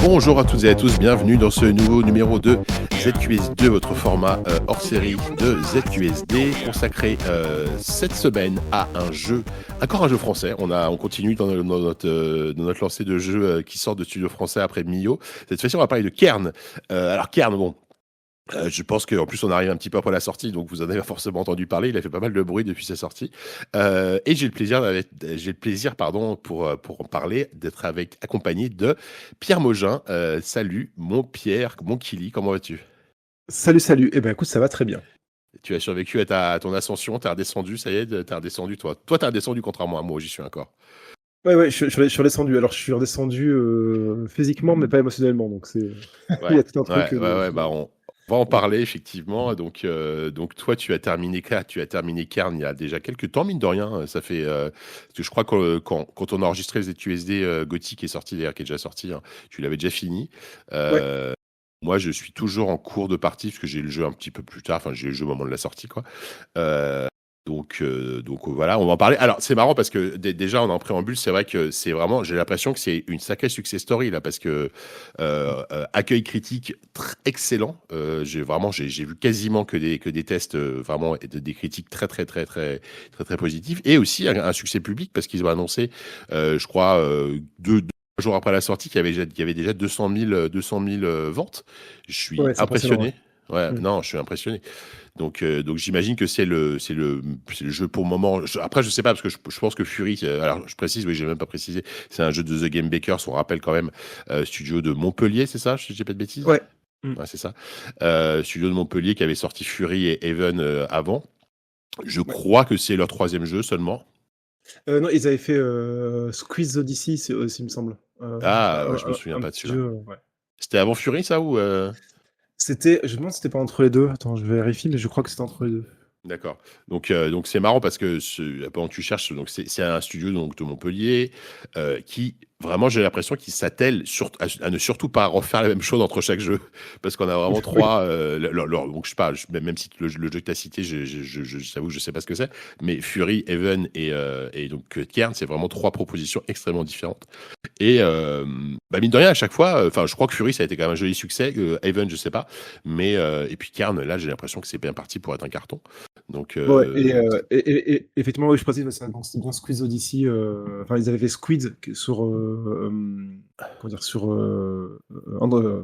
Bonjour à toutes et à tous, bienvenue dans ce nouveau numéro de ZQSD, votre format hors série de ZQSD consacré cette semaine à un jeu, encore un jeu français. On continue dans notre lancée de jeux qui sort de studio français après Mio. Cette fois-ci, on va parler de Kern. Alors Kern, bon. Je pense qu'en plus on arrive un petit peu après la sortie, donc vous en avez forcément entendu parler. Il a fait pas mal de bruit depuis sa sortie, et j'ai le plaisir, pour en parler, d'être accompagné de Pierre Mogin. Salut, mon Pierre, mon Kili, comment vas-tu? Salut, salut. Eh ben écoute, ça va très bien. Tu as survécu à ton ascension, t'es redescendu, ça y est, t'es redescendu toi. Toi, t'es redescendu contrairement à moi, j'y suis encore. Ouais, je suis redescendu. Alors, je suis redescendu physiquement, mais pas émotionnellement. Donc, il y Ouais, a tout un truc. bah on va en parler effectivement. Donc toi, tu as terminé Kern il y a déjà quelques temps, mine de rien. Ça fait, parce que je crois que quand on a enregistré les ZQSD, Gothic est sorti, d'ailleurs, qui est déjà sorti, hein, tu l'avais déjà fini. Ouais. Euh, Moi, je suis toujours en cours de partie parce que j'ai le jeu un petit peu plus tard. Enfin, j'ai le jeu au moment de la sortie, quoi. Euh, donc voilà, on va en parler. Alors c'est marrant parce que déjà en préambule, c'est vrai que c'est vraiment, j'ai l'impression que c'est une sacrée success story là, parce que accueil critique excellent. J'ai vu quasiment que des tests, vraiment des critiques très positifs, et aussi un succès public parce qu'ils ont annoncé, je crois, deux jours après la sortie, qu'il y avait déjà 200 000 ventes. Je suis Ouais, c'est impressionnant. Ouais. impressionné. Ouais, Mm. non, je suis impressionné. Donc j'imagine que c'est le jeu pour le moment. Après, je sais pas, parce que je pense que Fury, alors je précise, oui, j'ai même pas précisé, c'est un jeu de The Game Bakers, on rappelle quand même, studio de Montpellier, c'est ça? Je dis pas de bêtises? Ouais. Mm. Ouais, c'est ça. Studio de Montpellier qui avait sorti Fury et Even avant. Je Ouais. crois que c'est leur troisième jeu seulement. Non, ils avaient fait Squeeze Odyssey aussi, il me semble. Ah, ouais, je me souviens Un pas de petit celui-là. jeu. Ouais. C'était avant Fury, ça, ou Je me demande si c'était pas entre les deux. Attends, je vérifie, mais je crois que c'était entre les deux. D'accord. Donc c'est marrant parce que pendant que tu cherches, donc c'est un studio donc de Montpellier, qui vraiment, j'ai l'impression qu'il s'attelle à ne surtout pas refaire la même chose entre chaque jeu, parce qu'on a vraiment Oui. trois. Donc je sais pas, même si le jeu que tu as cité, j'avoue que je sais pas ce que c'est, mais Fury, Even et donc Kern, c'est vraiment trois propositions extrêmement différentes. Et bah mine de rien, à chaque fois, enfin, je crois que Fury, ça a été quand même un joli succès. Even, je sais pas. Mais, et puis Kern, là, j'ai l'impression que c'est bien parti pour être un carton. Donc, Ouais, et effectivement, oui, je précise, c'est bien Squeeze Odyssey. Enfin, ils avaient fait Squid sur, comment dire, sur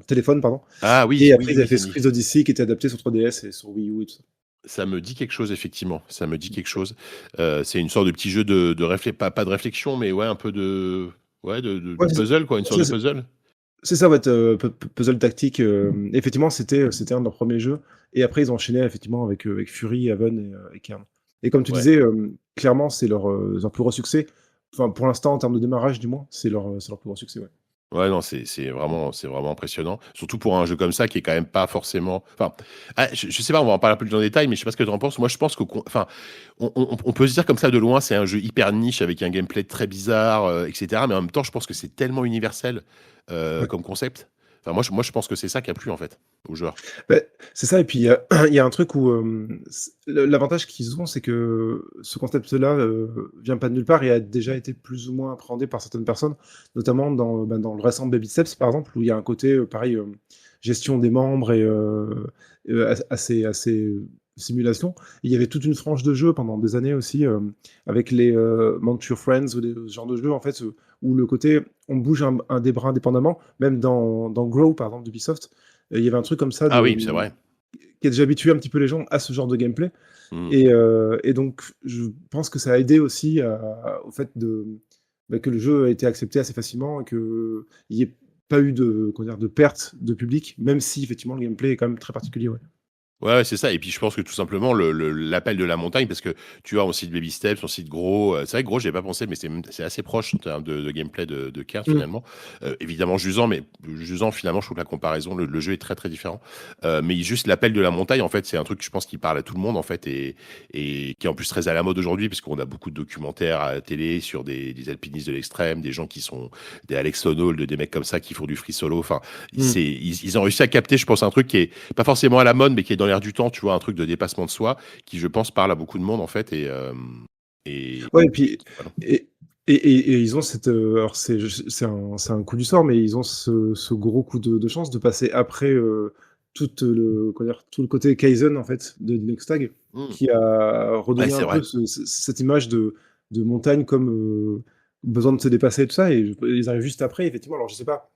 téléphone, pardon. ah oui, Et oui, après, ils avaient oui, fait Squeeze Odyssey qui était adapté sur 3DS et sur Wii U et tout ça. ça me dit quelque chose, effectivement. Ça me dit quelque chose. C'est une sorte de petit jeu de pas de réflexion, mais ouais, un peu ouais, Ouais, de puzzle, quoi, une sorte de puzzle. c'est ça, ouais, puzzle tactique. Effectivement, c'était un de leurs premiers jeux. Et après, ils ont enchaîné effectivement avec Fury, Haven et Kern. Et comme tu Ouais. disais, clairement, c'est leur plus gros succès. Enfin, pour l'instant, en termes de démarrage, du moins, c'est leur plus gros succès, ouais. Ouais, non, c'est vraiment impressionnant. Surtout pour un jeu comme ça qui est quand même pas forcément. Enfin, je sais pas, on va en parler un peu plus en détail, mais je sais pas ce que tu en penses. Moi, je pense enfin, on peut se dire comme ça de loin, c'est un jeu hyper niche avec un gameplay très bizarre, etc. Mais en même temps, je pense que c'est tellement universel Ouais. comme concept. Enfin, je pense que c'est ça qui a plu en fait aux joueurs. Bah, c'est ça, et puis il y a un truc où l'avantage qu'ils ont, c'est que ce concept-là vient pas de nulle part et a déjà été plus ou moins appréhendé par certaines personnes, notamment dans le récent Baby Steps, par exemple, où il y a un côté, pareil, gestion des membres et assez simulation. Et il y avait toute une frange de jeux pendant des années aussi, avec les Mount Your Friends ou ce genre de jeux, en fait, où le côté, on bouge un des bras indépendamment, même dans Grow, par exemple, d'Ubisoft. Il y avait un truc comme ça Ah oui, c'est vrai. qui a déjà habitué un petit peu les gens à ce genre de gameplay. Mm. Et donc, je pense que ça a aidé aussi au fait que le jeu a été accepté assez facilement et qu'il n'y ait pas eu comment dire, de perte de public, même si effectivement le gameplay est quand même très particulier. Ouais. Ouais, c'est ça. Et puis je pense que tout simplement l'appel de la montagne, parce que tu vois, on cite Baby Steps, on cite Gros. C'est vrai que Gros, j'y ai pas pensé, mais c'est assez proche en termes de gameplay de Kern Mm. finalement. Évidemment Jusant, mais Jusant finalement, je trouve que la comparaison, le jeu est très différent. Mais juste l'appel de la montagne, en fait, c'est un truc que je pense qui parle à tout le monde en fait, et qui est en plus très à la mode aujourd'hui, parce qu'on a beaucoup de documentaires à la télé sur des alpinistes de l'extrême, des gens qui sont des Alex Honnold, des mecs comme ça qui font du free solo. Enfin, Mm. ils ont réussi à capter, je pense, un truc qui est pas forcément à la mode, mais qui est dans l'air du temps, tu vois, un truc de dépassement de soi, qui, je pense, parle à beaucoup de monde, en fait, et Ouais, et puis, voilà. Et ils ont cette, alors c'est un coup du sort, mais ils ont ce gros coup de chance de passer après tout le côté Kaizen en fait de Next Tag, Hmm. qui a Ouais, redonné c'est un peu vrai. cette image de montagne comme besoin de se dépasser et tout ça, et ils arrivent juste après, effectivement. Alors je sais pas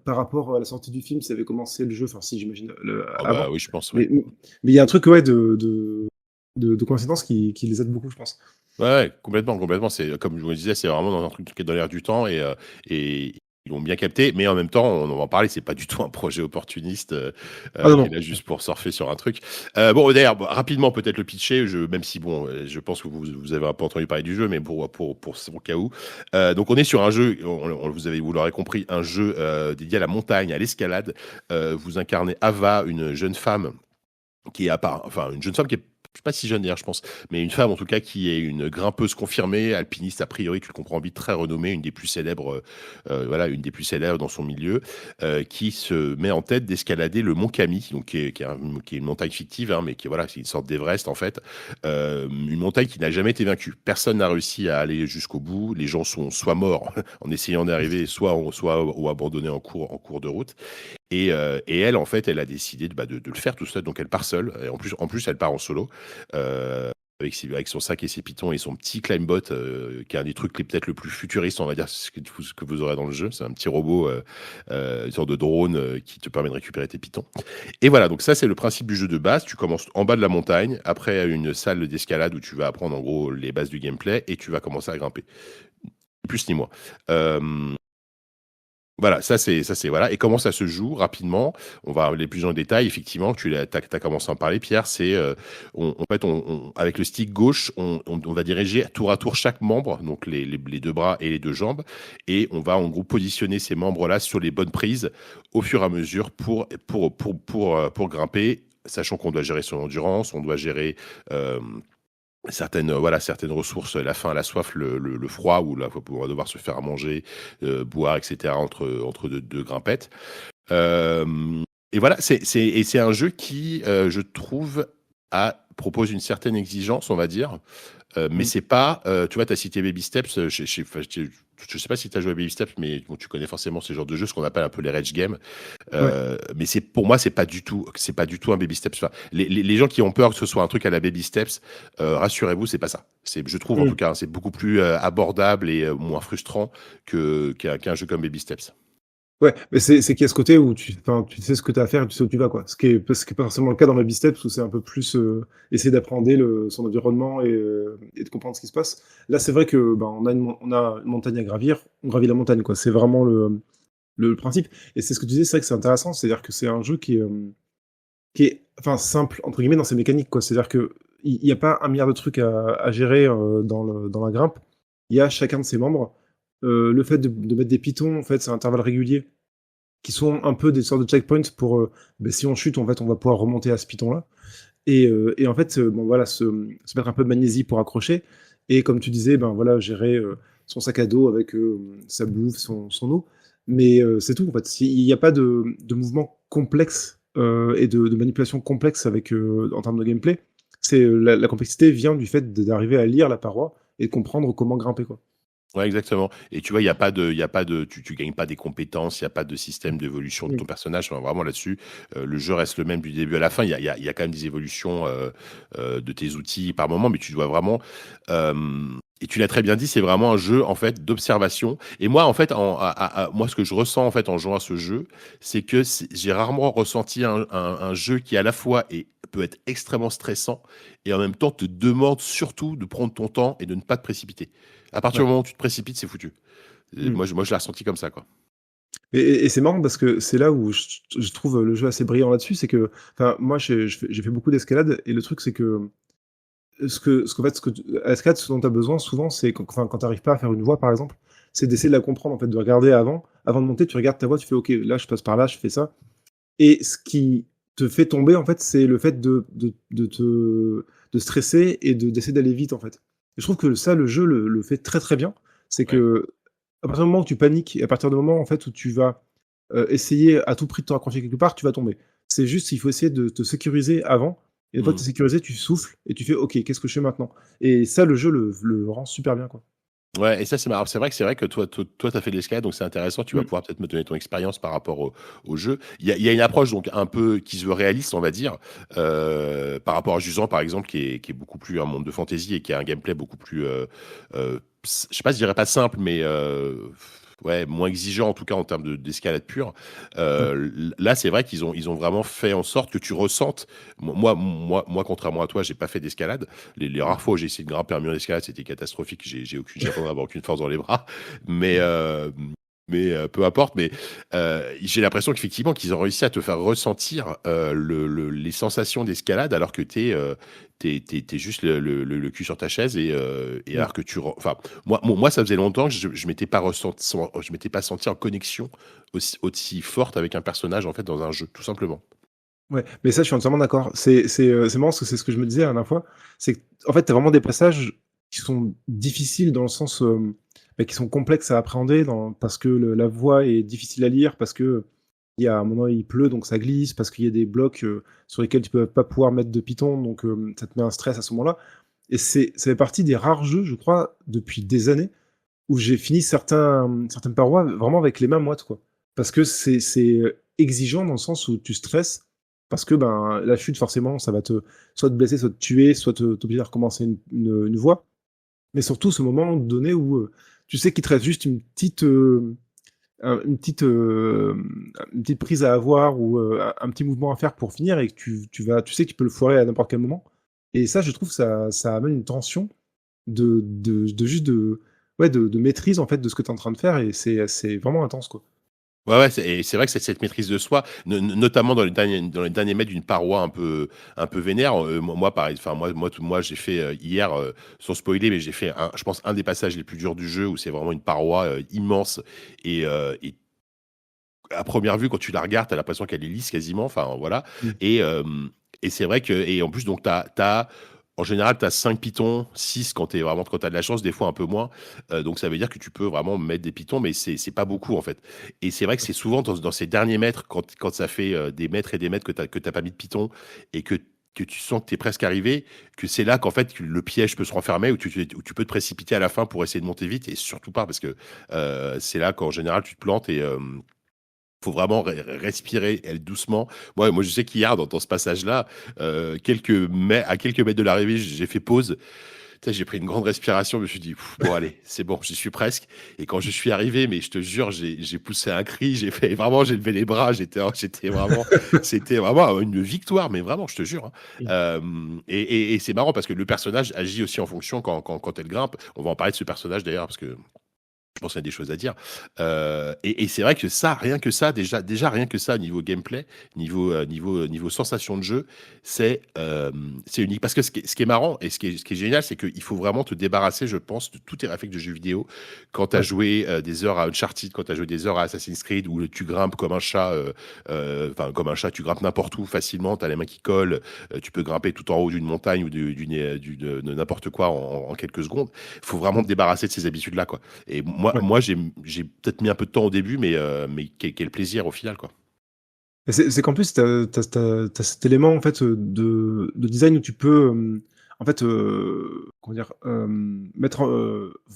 par rapport à la sortie du film, ça avait commencé le jeu, enfin si j'imagine Oh bah avant, oui, je pense, ouais. mais il y a un truc ouais de coïncidence qui les aide beaucoup, je pense. Ouais, ouais, complètement, complètement. C'est comme je vous le disais, c'est vraiment dans un truc qui est dans l'air du temps et ils l'ont bien capté. Mais en même temps, on va en parler, c'est pas du tout un projet opportuniste Ah non qui est non. là juste pour surfer sur un truc. Bon, d'ailleurs, bon, rapidement peut-être le pitcher, même si bon, je pense que vous avez un peu entendu parler du jeu, mais pour au cas où. Donc on est sur un jeu, vous l'aurez compris, un jeu dédié à la montagne, à l'escalade. Vous incarnez Ava, une jeune femme qui est à part, enfin une jeune femme qui est je sais pas si jeune d'ailleurs, je pense, mais une femme en tout cas qui est une grimpeuse confirmée, alpiniste a priori, tu le comprends vite, très renommée, une des plus célèbres, voilà, une des plus célèbres dans son milieu, qui se met en tête d'escalader le mont Kami, donc qui est une montagne fictive, hein, mais qui voilà, c'est une sorte d'Everest en fait, une montagne qui n'a jamais été vaincue. Personne n'a réussi à aller jusqu'au bout. Les gens sont soit morts en essayant d'arriver, soit ou abandonnés en cours de route. Et elle, en fait, elle a décidé de le faire tout seul. Donc, elle part seule. Et en plus, elle part en solo. euh, avec son sac et ses pitons et son petit Climbot, qui est un des trucs peut-être le plus futuriste, on va dire, ce que vous aurez dans le jeu. C'est un petit robot, une sorte de drone qui te permet de récupérer tes pitons. Et voilà, donc ça, c'est le principe du jeu de base. Tu commences en bas de la montagne, après une salle d'escalade où tu vas apprendre en gros les bases du gameplay et tu vas commencer à grimper. Ni plus ni moins. Euh, voilà, ça c'est voilà. Et comment ça se joue rapidement? On va aller plus dans le détail. Effectivement, t'as commencé à en parler, Pierre. C'est en fait, avec le stick gauche, on va diriger tour à tour chaque membre, donc les deux bras et les deux jambes, et on va en gros positionner ces membres-là sur les bonnes prises au fur et à mesure pour grimper, sachant qu'on doit gérer son endurance, on doit gérer certaines ressources, la faim, la soif, le froid, ou là, on va devoir se faire à manger, boire, etc. entre deux grimpettes. Et voilà, c'est un jeu qui, je trouve, propose une certaine exigence, on va dire. Mais Mm. c'est pas, tu vois, tu as cité Baby Steps. Je sais pas si tu as joué à Baby Steps, mais bon, tu connais forcément ce genre de jeu, ce qu'on appelle un peu les rage games. Ouais. Mais pour moi, c'est pas du tout un Baby Steps. Enfin, les gens qui ont peur que ce soit un truc à la Baby Steps, rassurez-vous, c'est pas ça. Je trouve en tout Mm. cas, c'est beaucoup plus abordable et moins frustrant qu'un jeu comme Baby Steps. Ouais, mais c'est qu'il y a ce côté où enfin, tu sais ce que tu as à faire et tu sais où tu vas, quoi. Ce qui est pas forcément le cas dans Baby Steps, où c'est un peu plus essayer d'appréhender son environnement et de comprendre ce qui se passe. Là, c'est vrai que ben, on a une montagne à gravir, on gravit la montagne, quoi. C'est vraiment le principe. Et c'est ce que tu disais, c'est vrai que c'est intéressant, c'est-à-dire que c'est un jeu qui est enfin, simple, entre guillemets, dans ses mécaniques, quoi. C'est-à-dire que il n'y a pas un milliard de trucs à gérer dans la grimpe. Il y a chacun de ses membres. Le fait de mettre des pitons, en fait, c'est à intervalles réguliers qui sont un peu des sortes de checkpoints pour ben, si on chute, en fait, on va pouvoir remonter à ce piton-là. Et en fait, bon voilà, se mettre un peu de magnésie pour accrocher. Et comme tu disais, ben voilà, gérer son sac à dos avec sa bouffe, son eau. Mais c'est tout, en fait. Il n'y a pas de mouvement complexe et de manipulation complexe avec, en termes de gameplay. La complexité vient du fait d'arriver à lire la paroi et de comprendre comment grimper, quoi. Ouais, exactement. Et tu vois, il y a pas de, tu gagnes pas des compétences, il y a pas de système d'évolution de Mm. ton personnage. Enfin, vraiment là-dessus, le jeu reste le même du début à la fin. Il y a quand même des évolutions de tes outils par moment, mais tu dois vraiment. Et tu l'as très bien dit, c'est vraiment un jeu en fait d'observation. Et moi, en fait, moi, ce que je ressens en fait en jouant à ce jeu, c'est que j'ai rarement ressenti un jeu qui à la fois peut être extrêmement stressant et en même temps te demande surtout de prendre ton temps et de ne pas te précipiter. À partir Ouais. du moment où tu te précipites, c'est foutu. Et Mm. moi, je l'ai ressenti comme ça, quoi. Et c'est marrant parce que c'est là où je trouve le jeu assez brillant là-dessus, c'est que, enfin, moi j'ai fait beaucoup d'escalade et le truc c'est que à l'escalade, ce dont tu as besoin souvent, c'est quand tu n'arrives pas à faire une voie par exemple, c'est d'essayer de la comprendre en fait, de regarder avant de monter, tu regardes ta voie, tu fais ok, là je passe par là, je fais ça. Et ce qui te fait tomber en fait, c'est le fait de stresser et d'essayer d'aller vite en fait. Et je trouve que ça, le jeu le fait très très bien. C'est Ouais. que à partir du moment où tu paniques et à partir du moment en fait où tu vas essayer à tout prix de te raccrocher quelque part, tu vas tomber. C'est juste, il faut essayer de te sécuriser avant. Et une fois que tu Mm. es sécurisé, tu souffles et tu fais OK, qu'est-ce que je fais maintenant? Et ça, le jeu le rend super bien, quoi. Ouais, et ça, c'est marrant. C'est vrai que toi, t'as fait de l'escalade, donc c'est intéressant. Tu vas Mm. pouvoir peut-être me donner ton expérience par rapport au jeu. Il y a une approche donc un peu qui se veut réaliste, on va dire, par rapport à Jusant, par exemple, qui est beaucoup plus un monde de fantasy et qui a un gameplay beaucoup plus, je sais pas, je dirais pas simple, mais ouais, moins exigeant en tout cas en termes d'escalade pure. Ouais. Là, c'est vrai qu'ils ont vraiment fait en sorte que tu ressentes. Moi, contrairement à toi, j'ai pas fait d'escalade. Les rares fois où j'ai essayé de grimper un mur d'escalade, c'était catastrophique. J'attends d'avoir aucune force dans les bras. Mais, peu importe. Mais j'ai l'impression qu'effectivement, qu'ils ont réussi à te faire ressentir les sensations d'escalade alors que t'es juste le cul sur ta chaise et Mm. alors que enfin, moi, ça faisait longtemps que je m'étais pas ressenti, je m'étais pas senti en connexion aussi forte avec un personnage en fait dans un jeu, tout simplement. Ouais, mais ça, je suis entièrement d'accord. C'est marrant parce que c'est ce que je me disais la dernière fois. C'est que, en fait, t'as vraiment des passages qui sont difficiles dans le sens, bah, qui sont complexes à appréhender parce que la voix est difficile à lire, parce que il y a un moment il pleut donc ça glisse, parce qu'il y a des blocs sur lesquels tu peux pas pouvoir mettre de Python, donc ça te met un stress à ce moment-là. Et ça fait partie des rares jeux, je crois, depuis des années, où j'ai fini certaines parois vraiment avec les mains moites, quoi. Parce que c'est exigeant dans le sens où tu stresses, parce que ben, la chute, forcément, ça va soit te blesser, soit te tuer, soit t'obliger à recommencer une voie. Mais surtout, ce moment donné où tu sais qu'il te reste juste un- une petite, euh, une petite prise à avoir ou un petit mouvement à faire pour finir et que tu sais que tu peux le foirer à n'importe quel moment. Et ça, je trouve, ça amène une tension de juste ouais, de maîtrise en fait de ce que tu es en train de faire et c'est vraiment intense quoi. Ouais, et c'est vrai que c'est cette maîtrise de soi, notamment dans les derniers mètres d'une paroi un peu vénère. Moi, pareil, enfin moi, j'ai fait hier, sans spoiler, mais j'ai fait je pense un des passages les plus durs du jeu où c'est vraiment une paroi immense et à première vue, quand tu la regardes, t'as l'impression qu'elle est lisse quasiment. Enfin, voilà. Mm. Et, euh, et c'est vrai que, et en plus, donc, en général, tu as 5 pitons, 6 quand tu as de la chance, des fois un peu moins. Donc, ça veut dire que tu peux vraiment mettre des pitons, mais c'est pas beaucoup, en fait. Et c'est vrai que c'est souvent dans ces derniers mètres, quand ça fait des mètres et des mètres que t'as pas mis de piton et que tu sens que tu es presque arrivé, que c'est là qu'en fait le piège peut se renfermer, où tu peux te précipiter à la fin pour essayer de monter vite, et surtout pas parce que c'est là qu'en général tu te plantes et faut vraiment respirer, elle doucement. Moi, je sais qu'hier, dans ce passage-là, à quelques mètres de l'arrivée, j'ai fait pause. Tu sais, j'ai pris une grande respiration. Je me suis dit, bon, allez, c'est bon, j'y suis presque. Et quand je suis arrivé, mais je te jure, j'ai poussé un cri. J'ai levé les bras. C'était vraiment une victoire, mais vraiment, je te jure, hein. Mm. Et c'est marrant parce que le personnage agit aussi en fonction quand elle grimpe. On va en parler de ce personnage d'ailleurs parce que je pense qu'il y a des choses à dire. Et c'est vrai que ça, rien que ça, déjà rien que ça, niveau gameplay, niveau sensation de jeu, c'est unique. Parce que ce qui est marrant et ce qui est génial, c'est qu'il faut vraiment te débarrasser, je pense, de tous tes réflexes de jeux vidéo. Quand tu as Ouais. joué des heures à Uncharted, quand tu as joué des heures à Assassin's Creed, où tu grimpes comme un chat, enfin, comme un chat, tu grimpes n'importe où facilement, tu as les mains qui collent, tu peux grimper tout en haut d'une montagne ou de n'importe quoi en quelques secondes. Il faut vraiment te débarrasser de ces habitudes-là, quoi. Et Ouais. moi j'ai peut-être mis un peu de temps au début, mais quel plaisir au final, quoi. Et c'est qu'en plus, t'as cet élément en fait de design où tu peux en fait comment dire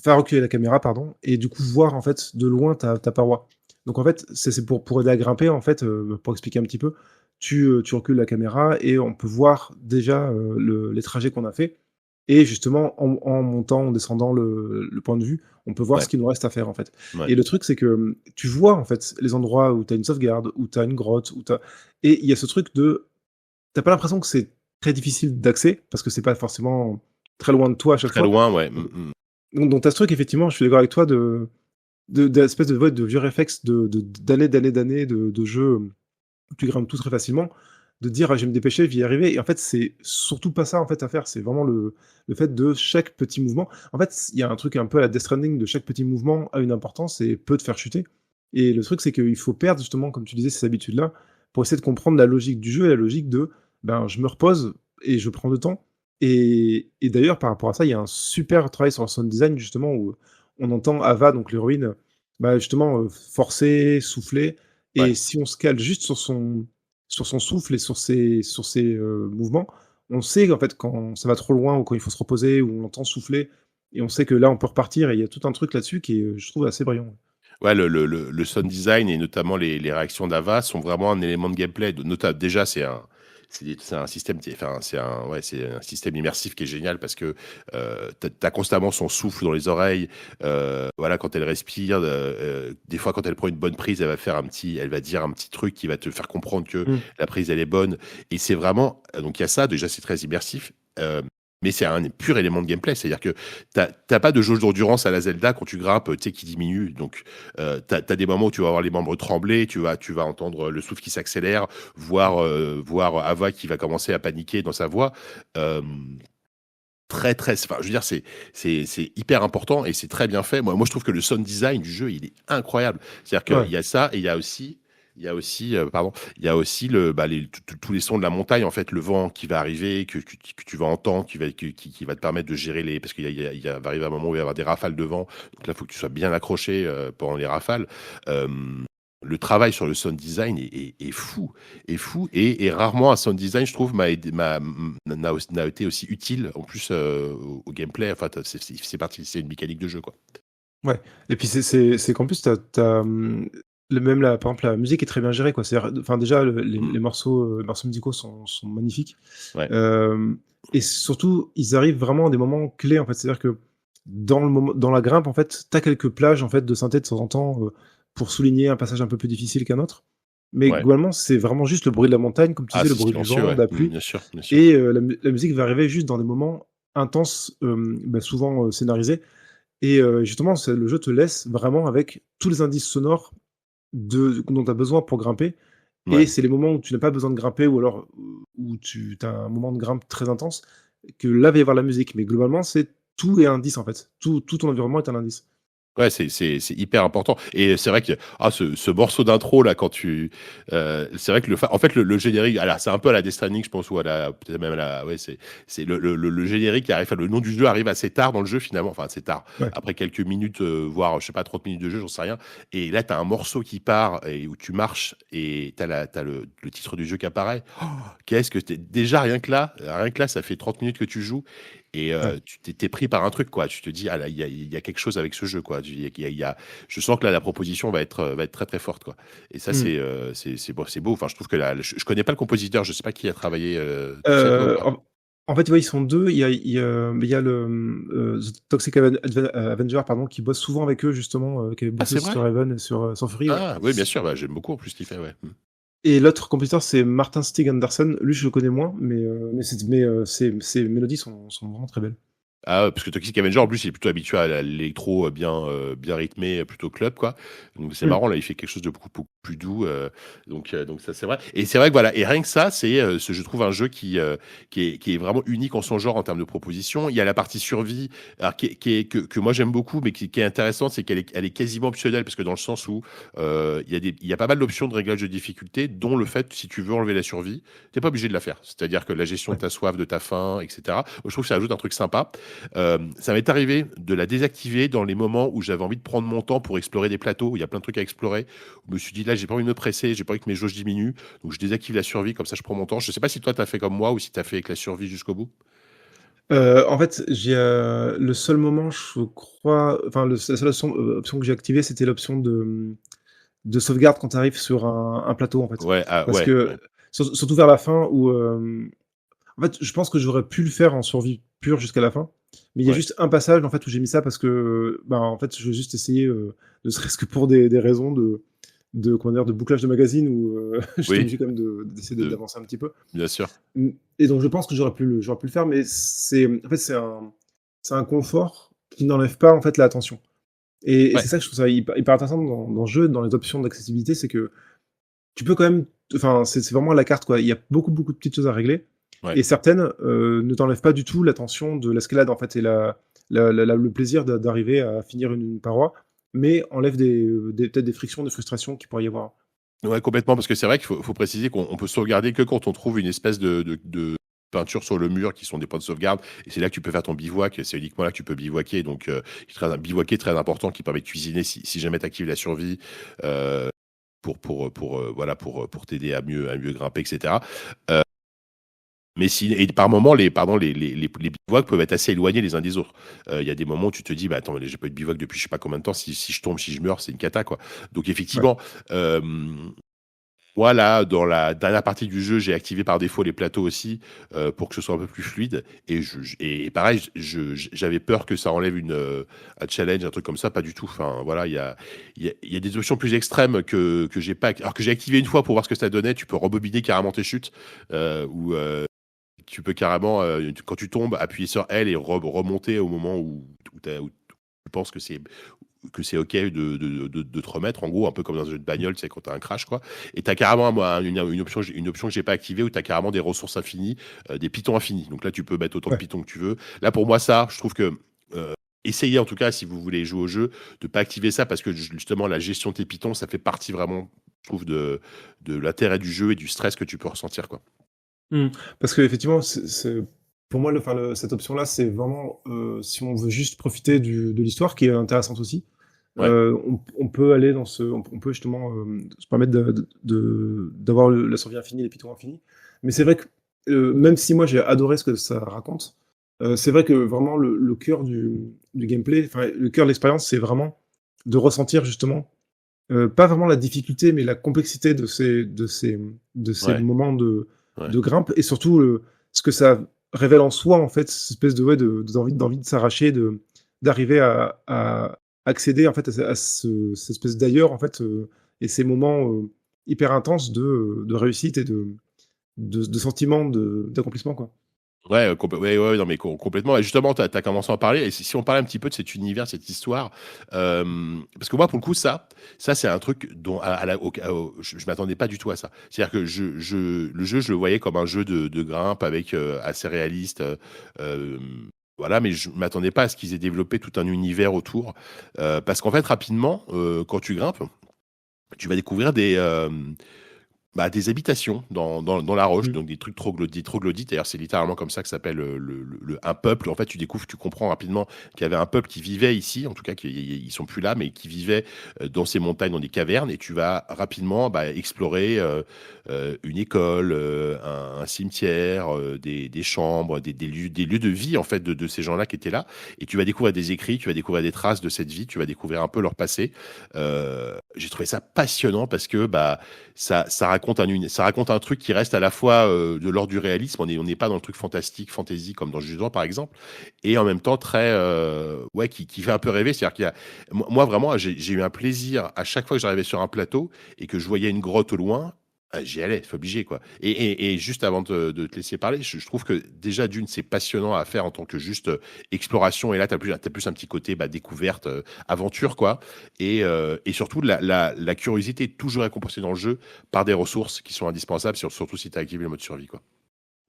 faire reculer la caméra pardon et du coup voir en fait de loin ta paroi. Donc en fait c'est pour aider à grimper en fait pour expliquer un petit peu tu recules la caméra et on peut voir déjà les trajets qu'on a fait et justement en montant en descendant le point de vue on peut voir Ouais, ce qu'il nous reste à faire en fait. ouais, Et le truc, c'est que tu vois en fait les endroits où tu as une sauvegarde, où tu as une grotte, et il y a ce truc de t'as pas l'impression que c'est très difficile d'accès parce que c'est pas forcément très loin de toi à chaque très fois. loin, ouais. Donc tu as ce truc effectivement, je suis d'accord avec toi d'espèce de, ouais, de vieux réflexe d'années de jeu où tu grimpes tout très facilement, de dire ah, je vais me dépêcher, je vais y arriver. Et en fait, c'est surtout pas ça en fait à faire. C'est vraiment le fait de chaque petit mouvement. En fait, il y a un truc un peu à la Death Stranding de chaque petit mouvement a une importance et peut te faire chuter. Et le truc, c'est qu'il faut perdre justement, comme tu disais, ces habitudes-là pour essayer de comprendre la logique du jeu et la logique de ben je me repose et je prends le temps. Et d'ailleurs, par rapport à ça, il y a un super travail sur le sound design justement où on entend Ava, donc l'héroïne, bah, justement forcer, souffler. Ouais, Et si on se cale juste sur son souffle et sur ses mouvements, on sait en fait quand ça va trop loin ou quand il faut se reposer ou on l'entend souffler. et on sait que là, on peut repartir, et il y a tout un truc là-dessus qui est, je trouve, assez brillant. Ouais, le sound design et notamment les réactions d'Ava sont vraiment un élément de gameplay. Déjà, c'est un système, enfin, c'est un système immersif qui est génial parce que t'as constamment son souffle dans les oreilles. Voilà, quand elle respire, des fois, quand elle prend une bonne prise, elle va dire un petit truc qui va te faire comprendre que Mm. la prise, elle est bonne. Et c'est vraiment, donc il y a ça, déjà, c'est très immersif. Mais c'est un pur élément de gameplay, c'est-à-dire que t'as pas de jauge d'endurance à la Zelda quand tu grimpes, tu sais, qui diminue. Donc, t'as des moments où tu vas avoir les membres trembler, tu vas entendre le souffle qui s'accélère, voir Ava qui va commencer à paniquer dans sa voix. Euh, enfin, je veux dire, c'est hyper important et c'est très bien fait. Moi, je trouve que le sound design du jeu, il est incroyable. C'est-à-dire qu'il Ouais. y a ça et pardon, il y a aussi tous les sons de la montagne, en fait, le vent qui va arriver, que tu vas entendre, qui va te permettre de gérer parce qu'il va arriver un moment où il va y avoir des rafales de vent. Donc là, il faut que tu sois bien accroché pendant les rafales. Euh, le travail sur le sound design est fou, et rarement un sound design, je trouve, n'a été aussi utile en plus au gameplay. Enfin, c'est une mécanique de jeu, quoi. Ouais, et puis c'est qu'en plus, même par exemple, la musique est très bien gérée, quoi. C'est-à-dire, enfin, déjà, Mm. les morceaux musicaux sont magnifiques. Ouais, Et surtout, ils arrivent vraiment à des moments clés, en fait. C'est-à-dire que dans la grimpe, en fait, t'as quelques plages, en fait, de synthé de temps en temps, pour souligner un passage un peu plus difficile qu'un autre. Mais ouais. globalement, c'est vraiment juste le bruit de la montagne, comme tu Ah, disais, le c'est bruit du silencieux, vent, ouais. de la Mm, pluie. bien sûr, bien sûr. Et la musique va arriver juste dans des moments intenses, souvent scénarisés. Et justement, le jeu te laisse vraiment avec tous les indices sonores dont tu as besoin pour grimper. Et Ouais. c'est les moments où tu n'as pas besoin de grimper, ou alors où tu as un moment de grimpe très intense, que là va y avoir la musique. Mais globalement, tout est indice, en fait. Tout ton environnement est un indice. Ouais, c'est hyper important. Et c'est vrai que ce morceau d'intro là, c'est vrai que en fait le générique, alors c'est un peu à la Death Stranding, je pense, ou peut-être même à la, ouais, c'est le générique qui arrive, enfin, le nom du jeu arrive assez tard dans le jeu finalement, enfin assez tard, Ouais. après quelques minutes, voire je sais pas 30 minutes de jeu, j'en sais rien. Et là t'as un morceau qui part et où tu marches et t'as le titre du jeu qui apparaît. Oh, qu'est-ce que déjà rien que là, ça fait 30 minutes que tu joues. Et Ouais. tu t'es pris par un truc, quoi. Tu te dis, ah là, il y a quelque chose avec ce jeu, quoi. Je sens que là, la proposition va être très très forte, quoi. Et ça, Mm. c'est beau, c'est beau. Enfin, je trouve que je connais pas le compositeur, je sais pas qui a travaillé. Tu sais, toi, ou Euh, pas? en, en fait, ouais, ils sont deux. Il y a The Toxic Avenger, pardon, qui bosse souvent avec eux, justement, qui avait Ah, bossé c'est aussi vrai? sur Heaven et sur Fury, ouais. Ah, oui, bien sûr. Bah, j'aime beaucoup en plus ce qu'il fait, ouais. Mm. Et l'autre compositeur, c'est Martin Stig Andersen. Lui, je le connais moins, mais ses mélodies sont vraiment très belles. Ah, parce que Toxic Avenger, en plus, il est plutôt habitué à l'électro bien rythmé, plutôt club, quoi. Donc c'est Mm. marrant, là, il fait quelque chose de beaucoup plus doux. Donc ça, c'est vrai. Et c'est vrai que voilà, et rien que ça, je trouve un jeu qui est vraiment unique en son genre en termes de proposition. Il y a la partie survie, alors, que moi j'aime beaucoup, mais qui est intéressante, c'est elle est quasiment optionnelle, parce que dans le sens où il y a pas mal d'options de réglage de difficulté, dont le fait, si tu veux enlever la survie, t'es pas obligé de la faire. C'est-à-dire que la gestion de Ouais. ta soif, de ta faim, etc. Moi, je trouve que ça ajoute un truc sympa. Ça m'est arrivé de la désactiver dans les moments où j'avais envie de prendre mon temps pour explorer des plateaux, où il y a plein de trucs à explorer. Je me suis dit, là, j'ai pas envie de me presser, j'ai pas envie que mes jauges diminuent, donc je désactive la survie, comme ça je prends mon temps. Je sais pas si toi t'as fait comme moi ou si t'as fait avec la survie jusqu'au bout. En fait, le seul moment, je crois, enfin, la seule option que j'ai activée, c'était l'option de sauvegarde quand tu arrives sur un plateau, en fait. Ouais, ah, Parce ouais, ouais, que, surtout vers la fin, où, en fait, je pense que j'aurais pu le faire en survie pure jusqu'à la fin, mais il y a ouais. juste un passage, en fait, où j'ai mis ça parce que, ben, en fait, je veux juste essayer, ne serait-ce que pour des raisons comment dire, de bouclage de magazine, où j'étais Oui, obligé quand même d'essayer de, d'avancer un petit peu. bien sûr. Et donc je pense que j'aurais pu le faire, mais en fait, c'est un confort qui n'enlève pas, en fait, la tension. Et Ouais, c'est ça que je trouve ça hyper intéressant dans le jeu, dans les options d'accessibilité, c'est que tu peux quand même, enfin, c'est vraiment à la carte, quoi. Il y a beaucoup de petites choses à régler, ouais. et certaines ne t'enlèvent pas du tout la tension de l'escalade, en fait, et le plaisir d'arriver à finir une paroi, mais enlève peut-être des frictions, des frustrations qu'il pourrait y avoir. Ouais, complètement, parce que c'est vrai qu'il faut préciser qu'on peut sauvegarder que quand on trouve une espèce de peinture sur le mur qui sont des points de sauvegarde, et c'est là que tu peux faire ton bivouac, c'est uniquement là que tu peux bivouaquer, donc un bivouac très important qui permet de cuisiner si jamais tu actives la survie, euh, voilà, pour t'aider à mieux grimper, etc. Mais si, et par moments, les bivouacs peuvent être assez éloignés les uns des autres. Il y a des moments où tu te dis, bah attends, mais j'ai pas eu de bivouac depuis je sais pas combien de temps. Si je tombe, si je meurs, c'est une cata, quoi. Donc Ouais. effectivement, euh, moi là, dans la dernière partie du jeu, j'ai activé par défaut les plateaux aussi pour que ce soit un peu plus fluide. Et pareil, j'avais peur que ça enlève un challenge, un truc comme ça, pas du tout. Enfin voilà, il y a des options plus extrêmes que j'ai pas, alors que j'ai activé une fois pour voir ce que ça donnait. Tu peux rebobiner carrément tes chutes ou tu peux carrément, quand tu tombes, appuyer sur L et remonter au moment où tu penses que c'est OK de te remettre, en gros, un peu comme dans un jeu de bagnole, tu sais, quand tu as un crash, quoi. Et tu as carrément une option que j'ai pas activée où tu as carrément des ressources infinies, des pitons infinis. Donc là, tu peux mettre autant de Ouais. pitons que tu veux. Là, pour moi, ça, je trouve que. Essayez en tout cas, si vous voulez jouer au jeu, de pas activer ça parce que justement, la gestion de tes pitons, ça fait partie vraiment, je trouve, de l'intérêt du jeu et du stress que tu peux ressentir, quoi. Mm. Parce qu'effectivement, pour moi, cette option-là, c'est vraiment si on veut juste profiter de l'histoire, qui est intéressante aussi. Ouais, On peut aller on peut justement se permettre d'avoir la survie infinie, les pitons infinis. Mais c'est vrai que même si moi j'ai adoré ce que ça raconte, c'est vrai que vraiment le cœur du gameplay, enfin le cœur de l'expérience, c'est vraiment de ressentir justement pas vraiment la difficulté, mais la complexité de ces ouais, moments ouais. de grimpe et surtout ce que ça révèle en soi, en fait, cette espèce de, ouais, d'envie de s'arracher, d'arriver à accéder en fait cette espèce d'ailleurs, en fait, et ces moments hyper intenses de réussite et de sentiment d'accomplissement, quoi. Ouais, ouais, ouais, non, mais complètement. Et justement, tu as commencé à en parler. Et si on parlait un petit peu de cet univers, cette histoire, parce que moi, pour le coup, ça c'est un truc dont je m'attendais pas du tout à ça. C'est-à-dire que le jeu, je le voyais comme un jeu de grimpe avec assez réaliste. Euh, voilà, mais je m'attendais pas à ce qu'ils aient développé tout un univers autour. Parce qu'en fait, rapidement, quand tu grimpes, tu vas découvrir des habitations dans la roche, Mm. donc des trucs troglodytes. D'ailleurs, c'est littéralement comme ça que s'appelle un peuple. En fait, tu comprends rapidement qu'il y avait un peuple qui vivait ici, en tout cas, ils sont plus là, mais qui vivait dans ces montagnes, dans des cavernes. Et tu vas rapidement explorer une école, un cimetière, des chambres, des lieux de vie en fait de ces gens-là qui étaient là. Et tu vas découvrir des écrits, tu vas découvrir des traces de cette vie, tu vas découvrir un peu leur passé. J'ai trouvé ça passionnant parce que ça raconte un truc qui reste à la fois de l'ordre du réalisme, on n'est pas dans le truc fantastique, fantasy comme dans Jugement par exemple, et en même temps très ouais qui fait un peu rêver. C'est-à-dire moi vraiment j'ai eu un plaisir à chaque fois que j'arrivais sur un plateau et que je voyais une grotte au loin. J'y allais, c'est obligé quoi. Et juste avant de te laisser parler, je trouve que déjà d'une c'est passionnant à faire en tant que juste exploration et là t'as plus un petit côté découverte, aventure quoi. Et surtout, la curiosité est toujours récompensée dans le jeu par des ressources qui sont indispensables, surtout si tu as activé le mode survie, quoi.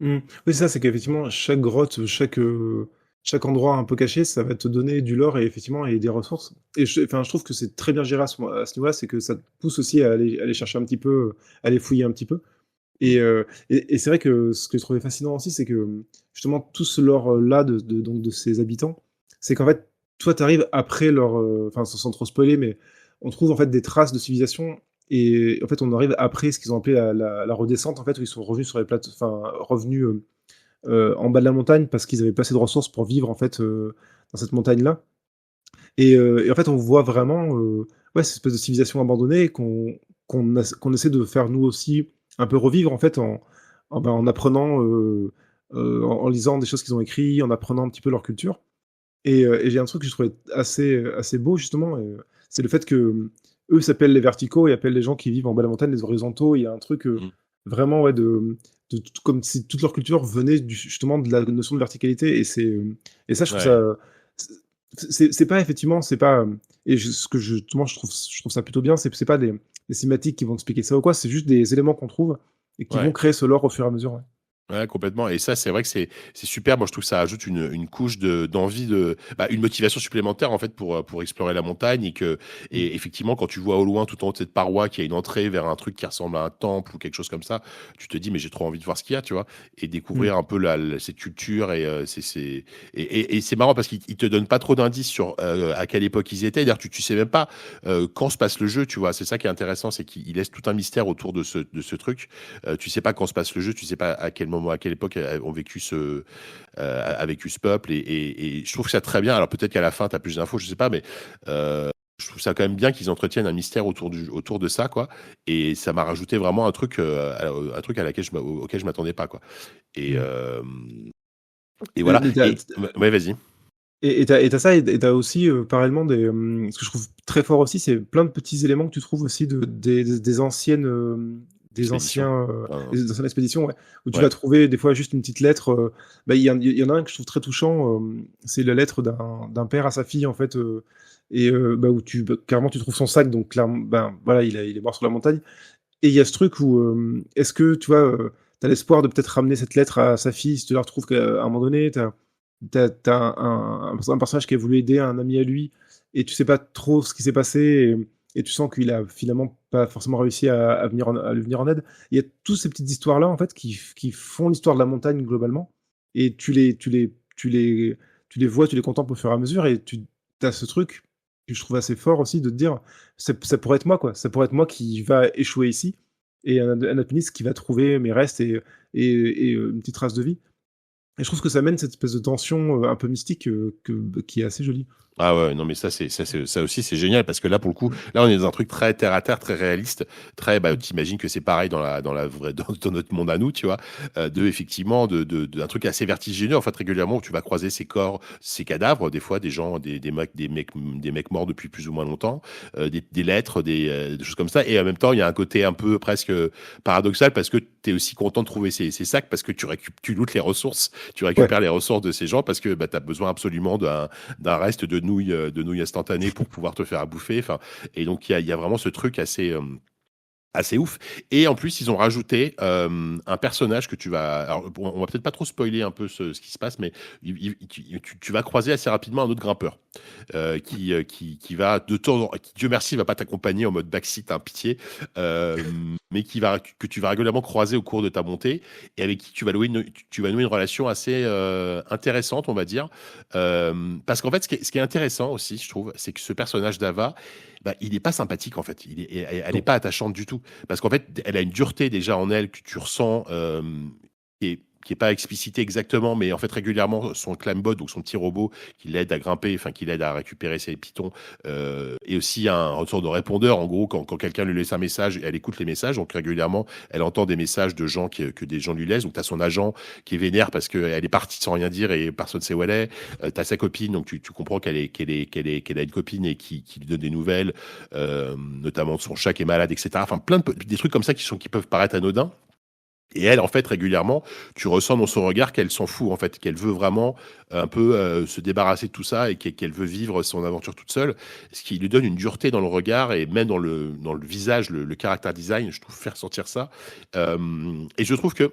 Mm. Oui, c'est ça, c'est qu'effectivement, chaque grotte, chaque endroit un peu caché, ça va te donner du lore et effectivement et des ressources. Et enfin, je trouve que c'est très bien géré à ce niveau-là, c'est que ça te pousse aussi à aller chercher un petit peu, à aller fouiller un petit peu. Mm. Et c'est vrai que ce que je trouvais fascinant aussi, c'est que justement tout ce lore-là donc de ces habitants, c'est qu'en fait, toi, tu arrives après leur, enfin, sans trop spoiler, mais on trouve en fait des traces de civilisation. Et en fait, on arrive après ce qu'ils ont appelé la redescente, en fait, où ils sont revenus sur les plates, enfin, revenus en bas de la montagne parce qu'ils avaient pas assez de ressources pour vivre en fait dans cette montagne-là. Et en fait, on voit vraiment ouais, cette espèce de civilisation abandonnée qu'on essaie de faire nous aussi un peu revivre en fait en apprenant, en lisant des choses qu'ils ont écrites, en apprenant un petit peu leur culture. Et j'ai un truc que je trouvais assez beau justement, c'est le fait que eux s'appellent les verticaux et appellent les gens qui vivent en bas de la montagne les horizontaux. Il y a un truc Mm. vraiment ouais, comme si toute leur culture venait justement de la notion de verticalité. Et ça, je trouve Ouais. ça. C'est pas effectivement, c'est pas. Ce que justement, je trouve ça plutôt bien, c'est pas des cinématiques qui vont expliquer ça ou quoi, c'est juste des éléments qu'on trouve et qui vont Ouais. créer ce lore au fur et à mesure. Ouais. Ouais, complètement. Et ça, c'est vrai que c'est super. Moi, je trouve que ça ajoute une couche d'envie une motivation supplémentaire en fait pour explorer la montagne Mm. et effectivement, quand tu vois au loin tout en haut de cette paroi qu'il y a une entrée vers un truc qui ressemble à un temple ou quelque chose comme ça, tu te dis mais j'ai trop envie de voir ce qu'il y a, tu vois, et Mm. découvrir un peu cette culture et c'est marrant parce qu'il te donne pas trop d'indices sur à quelle époque ils étaient. D'ailleurs, tu sais même pas quand se passe le jeu, tu vois. C'est ça qui est intéressant, c'est qu'il laisse tout un mystère autour de ce truc. Tu sais pas quand se passe le jeu, tu sais pas à quel moment moment, à quelle époque a vécu ce peuple. Et je trouve ça très bien. Alors peut-être qu'à la fin, tu as plus d'infos, je sais pas, mais je trouve ça quand même bien qu'ils entretiennent un mystère autour de ça, quoi. Et ça m'a rajouté vraiment un truc auquel je m'attendais pas, quoi. Et, Mm. euh, et voilà. Ouais, vas-y. Et t'as ça, et t'as aussi parallèlement ce que je trouve très fort aussi, c'est plein de petits éléments que tu trouves aussi des anciennes, Expédition. Enfin, des anciennes expéditions, ouais, où tu ouais. vas trouver des fois juste une petite lettre. Il y en a un que je trouve très touchant, c'est la lettre d'un père à sa fille en fait, où carrément tu trouves son sac, donc clairement, ben voilà, il est mort sur la montagne. Et il y a ce truc où, est-ce que, tu vois, tu as l'espoir de peut-être ramener cette lettre à sa fille si tu la retrouves qu'à un moment donné, t'as un personnage qui a voulu aider un ami à lui, et tu sais pas trop ce qui s'est passé, et tu sens qu'il a finalement pas forcément réussi à lui venir en aide. Il y a toutes ces petites histoires-là, en fait, qui font l'histoire de la montagne globalement, et tu les vois, tu les contemples au fur et à mesure, et tu as ce truc que je trouve assez fort aussi de te dire, ça pourrait être moi, quoi. Ça pourrait être moi qui va échouer ici, et un alpiniste qui va trouver mes restes et une petite trace de vie. Et je trouve que ça mène cette espèce de tension un peu mystique qui est assez jolie. Ah ouais, non mais ça aussi c'est génial parce que là pour le coup, là on est dans un truc très terre à terre, très réaliste, très t'imagines que c'est pareil dans la vraie dans notre monde à nous, tu vois, effectivement d'un truc assez vertigineux en fait régulièrement où tu vas croiser ces corps, ces cadavres, des fois des gens, des mecs morts depuis plus ou moins longtemps, des lettres, des choses comme ça, et en même temps il y a un côté un peu presque paradoxal parce que tu es aussi content de trouver ces sacs parce que tu lootes les ressources, tu Ouais. récupères les ressources de ces gens parce que tu as besoin absolument d'un reste de nouilles instantanées pour pouvoir te faire à bouffer. Enfin, et donc il y a vraiment ce truc assez ouf. Et en plus, ils ont rajouté un personnage que tu vas. Alors, bon, on va peut-être pas trop spoiler un peu ce qui se passe, mais tu vas croiser assez rapidement un autre grimpeur qui va de temps, qui, Dieu merci, va pas t'accompagner en mode backseat, un pitié, mais que tu vas régulièrement croiser au cours de ta montée et avec qui tu vas nouer une relation assez intéressante, on va dire, parce qu'en fait, ce qui est intéressant aussi, je trouve, c'est que ce personnage d'Ava, bah, il est pas sympathique en fait. Elle est Non. pas attachante du tout parce qu'en fait, elle a une dureté déjà en elle que tu ressens, qui est pas explicité exactement, mais en fait régulièrement son climbot, donc son petit robot qui l'aide à grimper, enfin qui l'aide à récupérer ses pitons, et aussi un sorte de répondeur en gros quand quelqu'un lui laisse un message, elle écoute les messages, donc régulièrement elle entend des messages de gens que des gens lui laissent. Donc tu as son agent qui est vénère parce qu'elle est partie sans rien dire et personne ne sait où elle est. Tu as sa copine, donc tu comprends qu'elle a une copine et qui lui donne des nouvelles, notamment de son chat qui est malade, etc. Enfin plein des trucs comme ça qui peuvent paraître anodins. Et elle, en fait, régulièrement, tu ressens dans son regard qu'elle s'en fout, en fait, qu'elle veut vraiment un peu se débarrasser de tout ça et qu'elle veut vivre son aventure toute seule, ce qui lui donne une dureté dans le regard et même dans le visage, le character design, je trouve, faire sortir ça. Et je trouve que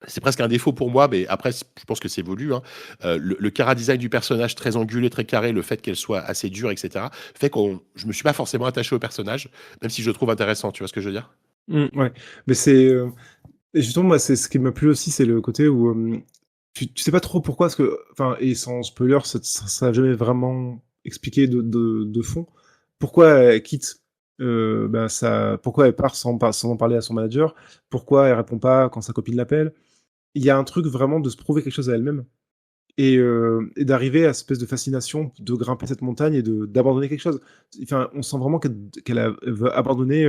c'est presque un défaut pour moi, mais après, je pense que c'est voulu, hein. Le chara design du personnage, très angulé, très carré, le fait qu'elle soit assez dure, etc., fait que je me suis pas forcément attaché au personnage, même si je le trouve intéressant, tu vois ce que je veux dire? Ouais. Mais et justement, moi, c'est ce qui m'a plu aussi, c'est le côté où tu sais pas trop pourquoi, parce que, enfin, et sans spoiler, ça a jamais vraiment expliqué de fond, pourquoi elle quitte, pourquoi elle part sans en parler à son manager, pourquoi elle répond pas quand sa copine l'appelle. Il y a un truc vraiment de se prouver quelque chose à elle-même, et d'arriver à cette espèce de fascination de grimper cette montagne et d'abandonner quelque chose. Enfin, on sent vraiment elle veut abandonner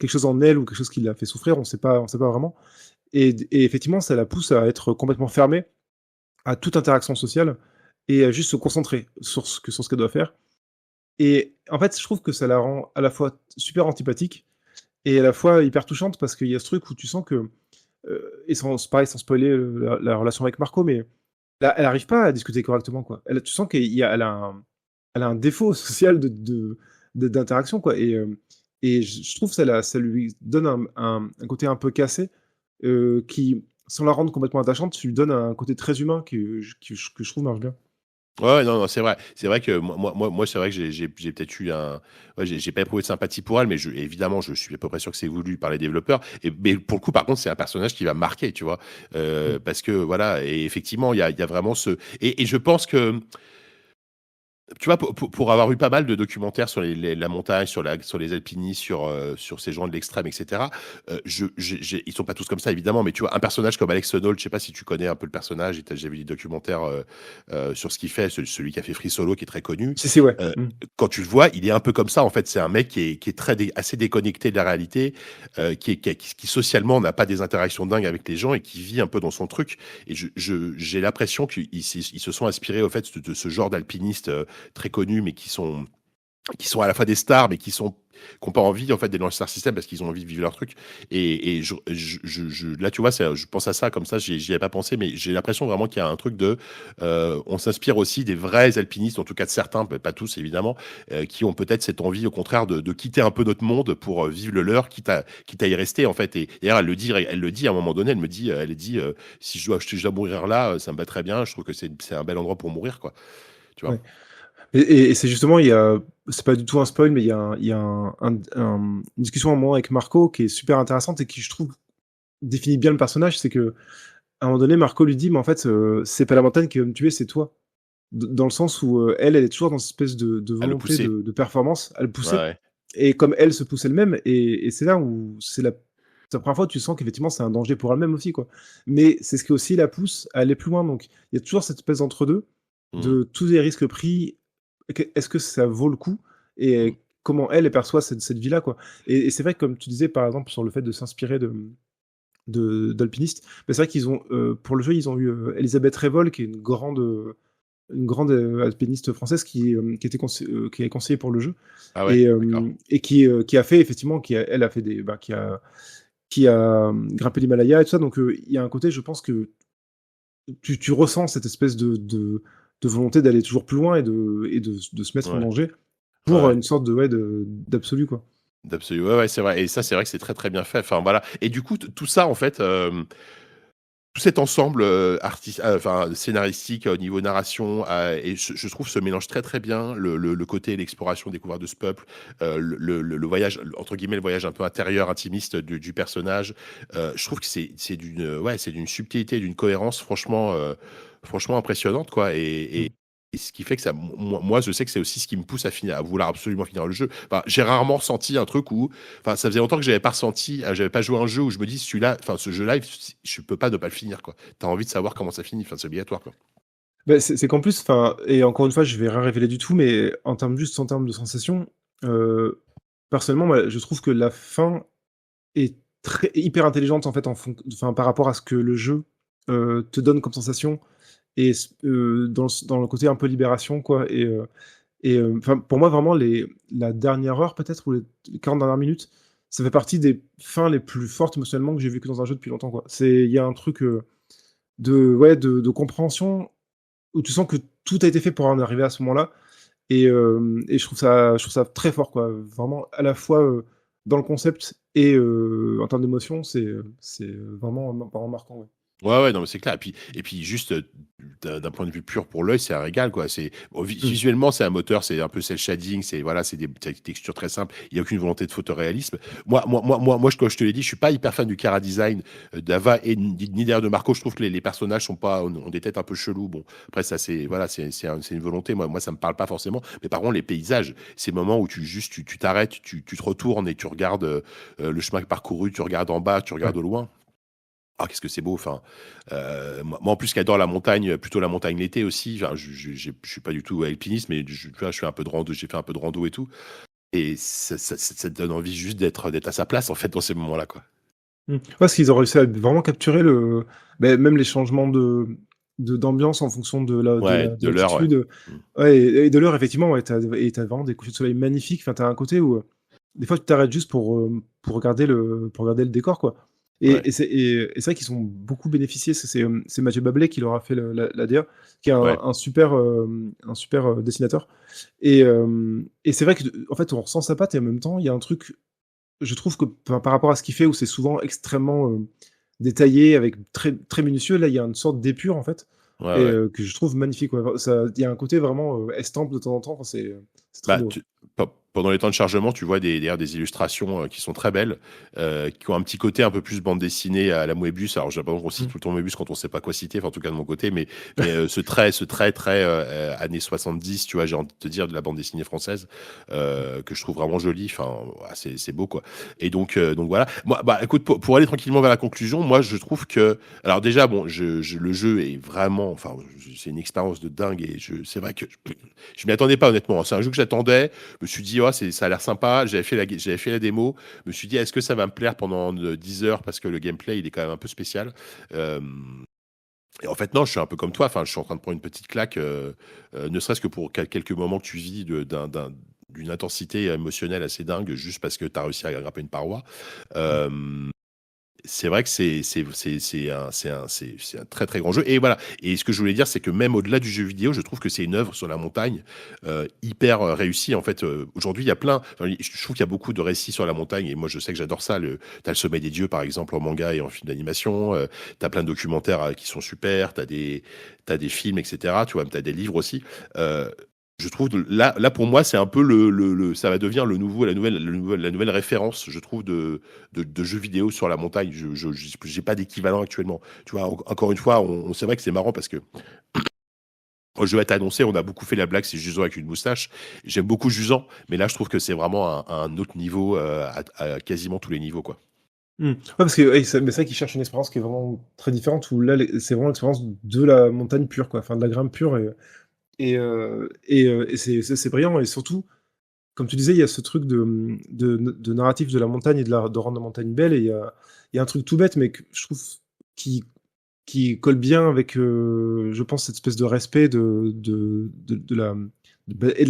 quelque chose en elle, ou quelque chose qui l'a fait souffrir, on sait pas vraiment. Et effectivement, ça la pousse à être complètement fermée à toute interaction sociale, et à juste se concentrer sur ce qu'elle doit faire. Et en fait, je trouve que ça la rend à la fois super antipathique et à la fois hyper touchante, parce qu'il y a ce truc où tu sens que, et pareil, sans spoiler la relation avec Marco, mais elle arrive pas à discuter correctement, quoi. Tu sens elle a un défaut social d'interaction, quoi. Et je trouve que ça lui donne un côté un peu cassé, qui, sans la rendre complètement attachante, lui donne un côté très humain que je trouve marche bien. Ouais, non, non, c'est vrai. C'est vrai que moi, c'est vrai que j'ai peut-être eu un. Ouais, j'ai pas éprouvé de sympathie pour elle, mais évidemment, je suis à peu près sûr que c'est voulu par les développeurs. Mais pour le coup, par contre, c'est un personnage qui va me marquer, tu vois. Mm. Parce que, voilà, et effectivement, il y a vraiment ce. Et je pense que Tu vois, pour avoir vu pas mal de documentaires sur la montagne, sur les alpinistes, sur ces gens de l'extrême, etc., ils sont pas tous comme ça, évidemment, mais tu vois, un personnage comme Alex Honnold, je sais pas si tu connais un peu le personnage, et t'as déjà vu des documentaires sur ce qu'il fait, celui qui a fait Free Solo, qui est très connu. Si, ouais. Euh, Quand tu le vois, il est un peu comme ça, en fait. C'est un mec qui est assez déconnecté de la réalité, qui socialement n'a pas des interactions dingues avec les gens et qui vit un peu dans son truc. Et j'ai l'impression qu'ils se sont inspirés, au fait, de ce genre d'alpinistes très connus, mais qui sont à la fois des stars, mais qui n'ont pas envie, en fait, d'être dans le star system parce qu'ils ont envie de vivre leur truc. Et là, tu vois, je pense à ça comme ça, j'y avais pas pensé, mais j'ai l'impression vraiment qu'il y a un truc on s'inspire aussi des vrais alpinistes, en tout cas de certains, pas tous évidemment, qui ont peut-être cette envie, au contraire, de quitter un peu notre monde pour vivre le leur, quitte à y rester, en fait. Et d'ailleurs, elle le dit à un moment donné, elle dit, si je dois mourir là, ça me va très bien, je trouve que c'est un bel endroit pour mourir, quoi. Tu vois. Ouais. Et c'est justement, c'est pas du tout un spoil, mais il y a une discussion à un moment avec Marco qui est super intéressante et qui, je trouve, définit bien le personnage. C'est que, à un moment donné, Marco lui dit, mais en fait, c'est pas la montagne qui va me tuer, c'est toi. Dans le sens où elle est toujours dans cette espèce de À le volonté pousser. de performance, à le Ouais, pousser. ouais. Et comme elle se pousse elle-même, et c'est là où c'est la première fois où tu sens qu'effectivement c'est un danger pour elle-même aussi, quoi. Mais c'est ce qui aussi la pousse à aller plus loin. Donc il y a toujours cette espèce d'entre-deux Mhm. de tous les risques pris. Est-ce que ça vaut le coup? Mhm. Et comment elle perçoit cette vie-là, quoi. Et c'est vrai que comme tu disais par exemple sur le fait de s'inspirer d'alpinistes, mais c'est vrai qu'ils ont pour le jeu ils ont eu Elisabeth Révol qui est une grande alpiniste française qui est conseillée pour le jeu Ah ouais, d'accord. et qui a fait effectivement, elle a fait qui a grimpé l'Himalaya et tout ça. Donc il y a un côté, je pense que tu ressens cette espèce de volonté d'aller toujours plus loin et de se mettre en Ouais, danger ouais, pour ouais. une sorte d'absolu, quoi. D'absolu. Ouais, ouais, c'est vrai. Et ça, c'est vrai que c'est très, très bien fait. Enfin, voilà. Et du coup, tout ça, en fait, tout cet ensemble enfin, scénaristique au niveau narration, et je trouve se mélange très, très bien le côté l'exploration, découverte de ce peuple, le voyage, entre guillemets, le voyage un peu intérieur, intimiste du personnage. Je trouve que c'est d'une subtilité, d'une cohérence, franchement impressionnante, quoi. Mm. Et ce qui fait que moi, je sais que c'est aussi ce qui me pousse à vouloir absolument finir le jeu. Enfin, j'ai rarement ressenti un truc où, enfin, ça faisait longtemps que j'avais pas ressenti, j'avais pas joué à un jeu où je me dis celui-là, enfin, ce jeu-là, je peux pas ne pas le finir, quoi. T'as envie de savoir comment ça finit, enfin, c'est obligatoire, quoi. Bah, c'est qu'en plus, enfin, et encore une fois, je vais rien révéler du tout, mais en termes de sensation, personnellement, moi, je trouve que la fin est hyper intelligente en fait, enfin, par rapport à ce que le jeu te donne comme sensation et dans le côté un peu libération, quoi. Enfin, pour moi, vraiment, la dernière heure peut-être ou les 40 dernières minutes, ça fait partie des fins les plus fortes émotionnellement que j'ai vécues dans un jeu depuis longtemps, quoi. Il y a un truc ouais, de compréhension où tu sens que tout a été fait pour en arriver à ce moment-là. Et je trouve ça très fort, quoi. Vraiment, à la fois dans le concept et en termes d'émotion, c'est vraiment marquant, ouais. Ouais, ouais, non, mais c'est clair. Et puis juste, d'un point de vue pur pour l'œil, c'est un régal, quoi. Bon, Mm. visuellement, c'est un moteur, c'est un peu cel shading, voilà, c'est des textures très simples. Il n'y a aucune volonté de photoréalisme. Comme je te l'ai dit, je suis pas hyper fan du chara design d'Ava et ni d'ailleurs de Marco. Je trouve que les personnages ont des têtes un peu chelous. Bon, après, ça, voilà, c'est une volonté. Moi, ça me parle pas forcément. Mais par contre, les paysages, ces moments où tu t'arrêtes, tu te retournes et tu regardes le chemin parcouru, tu regardes en bas, tu regardes Ouais. au loin. Ah, qu'est-ce que c'est beau, enfin, moi en plus qui adore la montagne, plutôt la montagne l'été aussi, enfin, je suis pas du tout alpiniste, mais tu vois, je fais un peu de rando, j'ai fait un peu de rando et tout, et ça te donne envie juste d'être à sa place en fait dans ces moments-là, quoi. Mm. Ouais, parce qu'ils ont réussi à vraiment capturer même les changements d'ambiance en fonction Ouais, de de l'heure, ouais. l'altitude. Mm. Ouais, et de l'heure, effectivement, ouais, t'as vraiment des couchers de soleil magnifiques. Enfin, t'as un côté où, des fois, tu t'arrêtes juste pour regarder le décor, quoi. Ouais, Et c'est vrai qu'ils ont beaucoup bénéficié. C'est Mathieu Babelet qui leur a fait la DA, qui est ouais. un super dessinateur. Et c'est vrai que, en fait, on ressent sa patte et en même temps, il y a un truc, je trouve que par rapport à ce qu'il fait, où c'est souvent extrêmement détaillé, avec très, très minutieux, là, il y a une sorte d'épure, en fait, Ouais, et ouais. que je trouve magnifique. Ouais. Il y a un côté vraiment estampe de temps en temps, enfin, c'est très Bah, beau. pendant les temps de chargement, tu vois d'ailleurs des illustrations qui sont très belles, qui ont un petit côté un peu plus bande dessinée à la Moebius. Alors, j'ai l'impression qu'on cite tout le temps Moebius quand on sait pas quoi citer, enfin, en tout cas de mon côté, mais ce trait très années 70, tu vois, j'ai envie de te dire de la bande dessinée française, que je trouve vraiment jolie. Enfin, ouais, c'est beau, quoi. Et donc voilà. Moi, bah, écoute, pour aller tranquillement vers la conclusion, moi, je trouve que, alors déjà, bon, le jeu est vraiment, enfin, c'est une expérience de dingue et c'est vrai que je m'y attendais pas honnêtement. C'est un jeu que j'attendais. Je me suis dit, oh, ça a l'air sympa. J'avais fait la démo. Je me suis dit, est-ce que ça va me plaire pendant 10 heures parce que le gameplay, il est quand même un peu spécial. Euh, et en fait, non, je suis un peu comme toi. Enfin, je suis en train de prendre une petite claque, ne serait-ce que pour quelques moments que tu vis d'une intensité émotionnelle assez dingue, juste parce que tu as réussi à grimper une paroi. Euh, c'est vrai que c'est un très très grand jeu. Et voilà. Et ce que je voulais dire, c'est que même au-delà du jeu vidéo, je trouve que c'est une œuvre sur la montagne hyper réussie. En fait, aujourd'hui, il y a je trouve qu'il y a beaucoup de récits sur la montagne. Et moi, je sais que j'adore ça. T'as le Sommet des Dieux, par exemple, en manga et en film d'animation. T'as plein de documentaires qui sont super. T'as des films, etc. Tu vois, t'as des livres aussi. Je trouve là pour moi c'est un peu ça va devenir la nouvelle référence, je trouve, de jeux vidéo sur la montagne. J'ai pas d'équivalent actuellement, tu vois. Encore une fois, c'est vrai que c'est marrant parce que au jeu à t'annoncer, on a beaucoup fait la blague, c'est Jusant avec une moustache. J'aime beaucoup Jusant, mais là je trouve que c'est vraiment un autre niveau, à quasiment tous les niveaux, quoi. Ouais, parce que mais c'est vrai qu'ils cherchent une expérience qui est vraiment très différente, où là, c'est vraiment l'expérience de la montagne pure, quoi, enfin de la grimpe pure, et c'est brillant, et surtout, comme tu disais, il y a ce truc de narratif de la montagne et de rendre la montagne belle, et il y a un truc tout bête, mais que je trouve qui, qui colle bien avec, je pense, cette espèce de respect et de la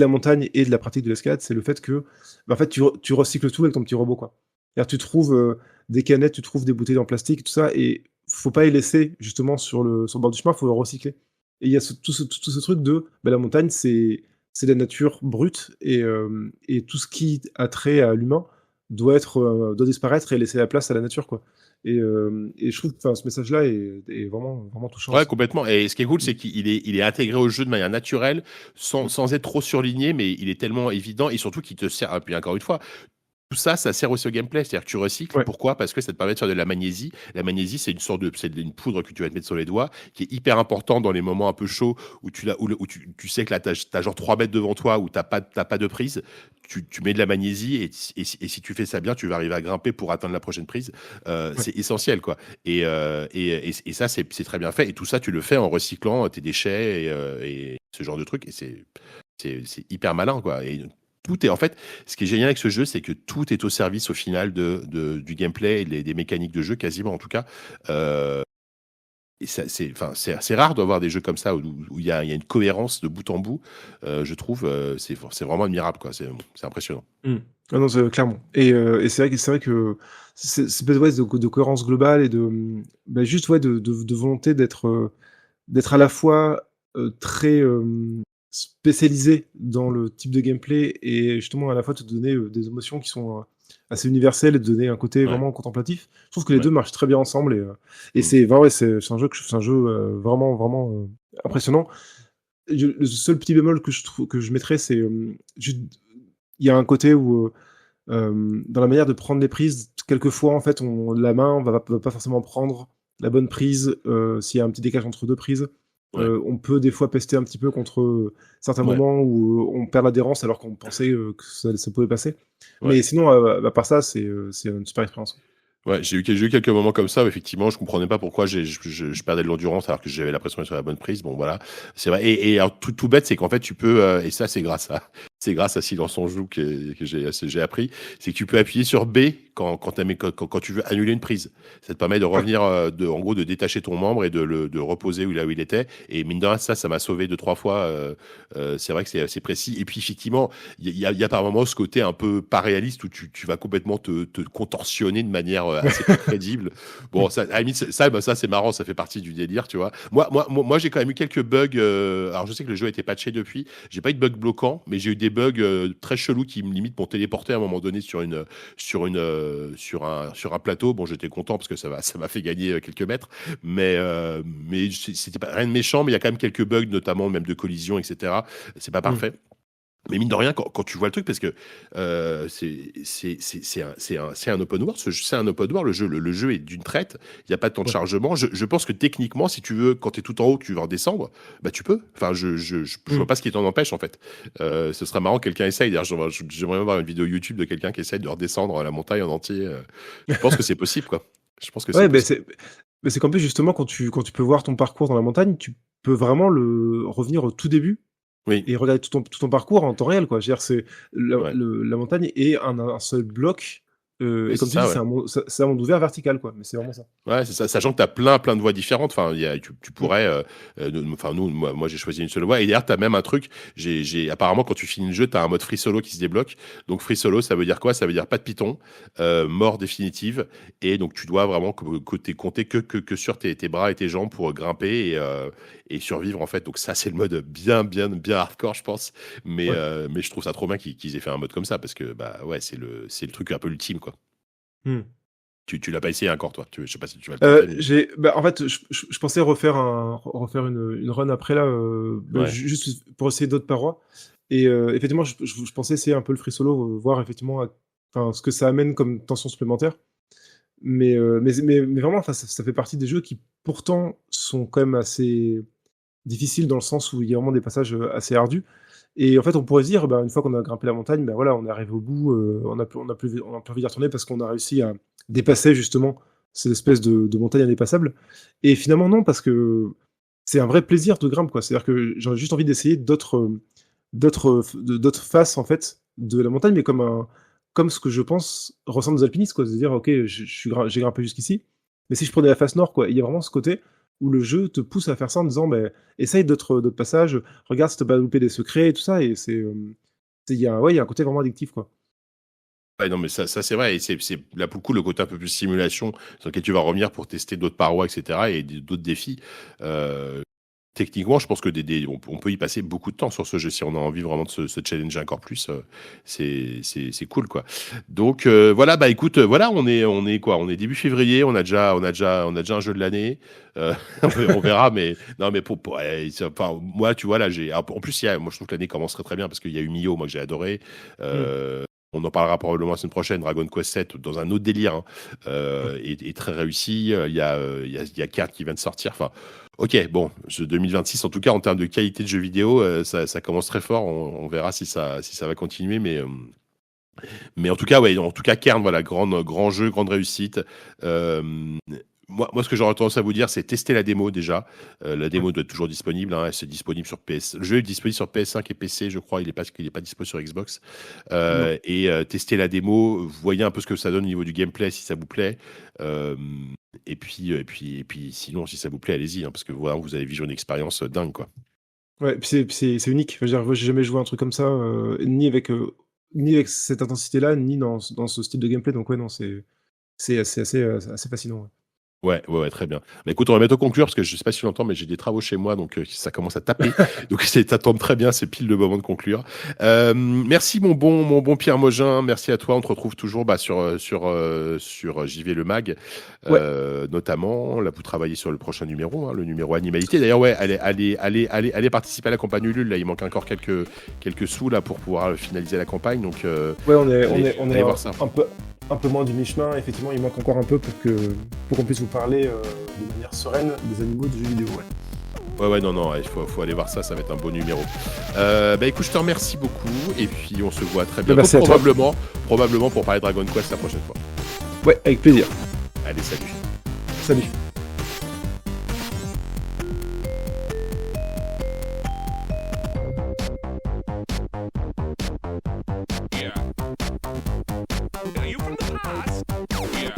montagne et de la pratique de l'escalade, c'est le fait que, bah, en fait, tu recycles tout avec ton petit robot, quoi. C'est-à-dire, tu trouves des canettes, tu trouves des bouteilles en plastique, tout ça, et faut pas les laisser justement sur le bord du chemin, faut le recycler. Et il y a tout ce truc de, bah, la montagne, c'est la nature brute, et tout ce qui a trait à l'humain doit disparaître et laisser la place à la nature, quoi. Et je trouve que, enfin, ce message-là est vraiment, vraiment touchant Ouais, aussi. complètement. Et ce qui est cool, c'est qu'il est intégré au jeu de manière naturelle, sans être trop surligné, mais il est tellement évident et surtout qu'il te sert. Et puis encore une fois, tout ça, ça sert aussi au gameplay. C'est-à-dire que tu recycles. Ouais. Pourquoi? Parce que ça te permet de faire de la magnésie. La magnésie, c'est une poudre que tu vas te mettre sur les doigts, qui est hyper importante dans les moments un peu chauds où tu sais que là, t'as genre 3 mètres devant toi, où t'as pas de prise. Tu mets de la magnésie et si tu fais ça bien, tu vas arriver à grimper pour atteindre la prochaine prise. Ouais. C'est essentiel, quoi. Et ça, c'est très bien fait. Et tout ça, tu le fais en recyclant tes déchets et ce genre de trucs. Et c'est hyper malin, quoi. Et tout est, en fait, ce qui est génial avec ce jeu, c'est que tout est au service au final du gameplay et des mécaniques de jeu, quasiment en tout cas. Et enfin, c'est assez rare d'avoir des jeux comme ça où il y a une cohérence de bout en bout. Je trouve, c'est vraiment admirable, quoi. C'est impressionnant. Mmh. Ah non, c'est clairement. Et c'est vrai que c'est peut-être, ouais, de cohérence globale et bah, juste, ouais, de volonté d'être à la fois très spécialisé dans le type de gameplay, et justement à la fois te donner des émotions qui sont assez universelles, et te donner un côté Ouais, vraiment contemplatif. Je trouve que les ouais. deux marchent très bien ensemble, et Mm. c'est vraiment, ouais, c'est un jeu vraiment, vraiment impressionnant. Le seul petit bémol que je mettrais, c'est juste, il y a un côté où dans la manière de prendre les prises, quelquefois, en fait, la main va pas forcément prendre la bonne prise s'il y a un petit décalage entre deux prises. Ouais, On peut des fois pester un petit peu contre certains ouais, moments où on perd l'adhérence alors qu'on pensait que ça pouvait passer. ouais. Mais sinon, à part ça, c'est une super expérience. Ouais, j'ai eu quelques moments comme ça où effectivement je comprenais pas pourquoi je perdais de l'endurance alors que j'avais l'impression d'être sur la bonne prise. Bon voilà, c'est vrai. Et alors, tout bête, c'est qu'en fait tu peux et ça c'est grâce à Silence on joue que j'ai appris, c'est que tu peux appuyer sur B quand tu veux annuler une prise. Ça te permet de Ouais. revenir en gros de détacher ton membre et de reposer là où il était. Et mine de rien, ça m'a sauvé 2 3 fois. C'est vrai que c'est assez précis. Et puis effectivement, il y a par moments ce côté un peu pas réaliste où tu vas complètement te contorsionner de manière assez peu crédible. Bon, ça, à la limite, ça c'est marrant, ça fait partie du délire, tu vois. Moi j'ai quand même eu quelques bugs. Alors je sais que le jeu a été patché depuis. J'ai pas eu de bugs bloquants, mais j'ai eu des bugs très chelous qui me limite m'ont téléporté à un moment donné sur un plateau. Bon, j'étais content parce que ça m'a fait gagner quelques mètres, mais c'était pas rien de méchant, mais il y a quand même quelques bugs, notamment même de collision, etc. C'est pas Mm. parfait. Mais mine de rien, quand tu vois le truc, parce que c'est un open world, c'est un open world, le jeu est d'une traite, il n'y a pas de temps de Ouais. chargement. Je pense que techniquement, si tu veux, quand tu es tout en haut, que tu veux redescendre, bah tu peux. Enfin, je vois Mm. pas ce qui t'en empêche en fait. Ce serait marrant que quelqu'un essaye. D'ailleurs, j'aimerais voir une vidéo YouTube de quelqu'un qui essaye de redescendre la montagne en entier. Je pense que c'est possible, quoi. Je pense que c'est Ouais, possible. c'est qu'en plus, justement, quand tu peux voir ton parcours dans la montagne, tu peux vraiment revenir au tout début Oui, et regarder tout ton parcours en temps réel, quoi. Je veux dire, ouais. la montagne est un seul bloc, Oui, et c'est comme tu dis, ça, ouais. c'est un monde ouvert vertical, quoi. Mais c'est vraiment ça. Ouais, c'est ça. Sachant que tu as plein de voies différentes. Enfin, tu Mm. pourrais. Enfin, moi j'ai choisi une seule voie. Et d'ailleurs, tu as même un truc. Apparemment, quand tu finis le jeu, tu as un mode free solo qui se débloque. Donc, free solo, ça veut dire quoi? Ça veut dire pas de Python, mort définitive. Et donc, tu dois vraiment compter que sur tes bras et tes jambes pour grimper et survivre, en fait. Donc, ça, c'est le mode bien hardcore, je pense. Ouais. Mais je trouve ça trop bien qu'ils aient fait un mode comme ça parce que, bah, ouais, c'est le truc un peu ultime, quoi. Mm. Tu l'as pas essayé encore, toi. Je sais pas si tu vas le tenter, mais. Bah, en fait, je pensais refaire une run après là, bah, Ouais. juste pour essayer d'autres parois. Et effectivement, je pensais essayer un peu le free solo, voir effectivement enfin, ce que ça amène comme tension supplémentaire. Mais vraiment, enfin, ça fait partie des jeux qui pourtant sont quand même assez difficiles dans le sens où il y a vraiment des passages assez ardus. Et en fait, on pourrait se dire, bah, une fois qu'on a grimpé la montagne, bah voilà, on est arrivé au bout, on a plus envie d'y retourner parce qu'on a réussi à dépasser justement cette espèce de montagne indépassable. Et finalement, non, parce que c'est un vrai plaisir de grimpe, quoi. C'est-à-dire que j'ai juste envie d'essayer d'autres faces, en fait, de la montagne, mais comme ce que je pense ressentent des alpinistes, quoi. C'est-à-dire, ok, j'ai grimpé jusqu'ici, mais si je prenais la face nord, quoi, il y a vraiment ce côté où le jeu te pousse à faire ça en disant, bah, essaye d'autres passages, regarde si t'as pas loupé des secrets et tout ça, et ouais, il y a un côté vraiment addictif, quoi. Ouais, non, mais ça c'est vrai. Et là, pour le coup, le côté un peu plus simulation sur lequel tu vas revenir pour tester d'autres parois, etc. et d'autres défis. Euh, Techniquement, je pense que on peut y passer beaucoup de temps sur ce jeu si on a envie vraiment de se challenger encore plus. C'est cool, quoi. Donc voilà, bah écoute, voilà, on est quoi? On est début février, on a déjà un jeu de l'année. On verra, mais non, mais ouais, enfin, moi, tu vois là, en plus, moi je trouve que l'année commence très très bien parce qu'il y a eu Mio, moi que j'ai adoré. Mm. On en parlera probablement la semaine prochaine. Dragon Quest 7 dans un autre délire, hein, Ouais. est très réussi. Il y a 4 qui vient de sortir. Enfin, ok, bon, ce 2026, en tout cas en termes de qualité de jeu vidéo, ça commence très fort. On verra si ça va continuer, mais en tout cas, ouais, en tout cas, Kern, voilà, grand jeu, grande réussite. Euh, moi, ce que j'aurais tendance à vous dire, c'est tester la démo déjà. La Ouais. démo doit être toujours disponible, hein, c'est disponible sur PS. Le jeu est disponible sur PS5 et PC, je crois. Il est pas disponible sur Xbox. Non. Et tester la démo, voyez un peu ce que ça donne au niveau du gameplay, si ça vous plaît. Euh, et puis, sinon, si ça vous plaît, allez-y, hein, parce que voilà, vous allez vivre une expérience dingue, quoi. Ouais, puis c'est unique. Je veux dire, moi, j'ai jamais joué à un truc comme ça, ni avec cette intensité-là, ni dans ce style de gameplay. Donc ouais, non, c'est assez fascinant. Ouais. Ouais, très bien. Bah, écoute, on va bientôt conclure parce que je sais pas si tu l'entends, mais j'ai des travaux chez moi, donc ça commence à taper. Donc ça tombe très bien, c'est pile le moment de conclure. Merci mon bon Pierre Mogin, merci à toi. On te retrouve toujours sur JV Le Mag, Ouais. notamment. Là, vous travaillez sur le prochain numéro, hein, le numéro animalité. D'ailleurs, ouais, allez participer à la campagne Ulule. Là, il manque encore quelques sous là pour pouvoir finaliser la campagne. Donc, Ouais, on est allez voir ça. un peu moins du mi-chemin. Effectivement, il manque encore un peu pour qu'on puisse vous parler de manière sereine des animaux de jeux vidéo. Ouais. Ouais, non, il faut aller voir ça, ça va être un beau numéro. Bah écoute, je te remercie beaucoup, et puis on se voit très bientôt, Merci à toi. probablement pour parler de Dragon Quest la prochaine fois. Ouais, avec plaisir. Allez, salut. Salut. Yeah. Are you from the past? Yeah.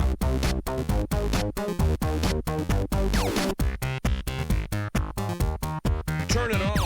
Turn it on.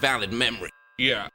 valid memory. Yeah.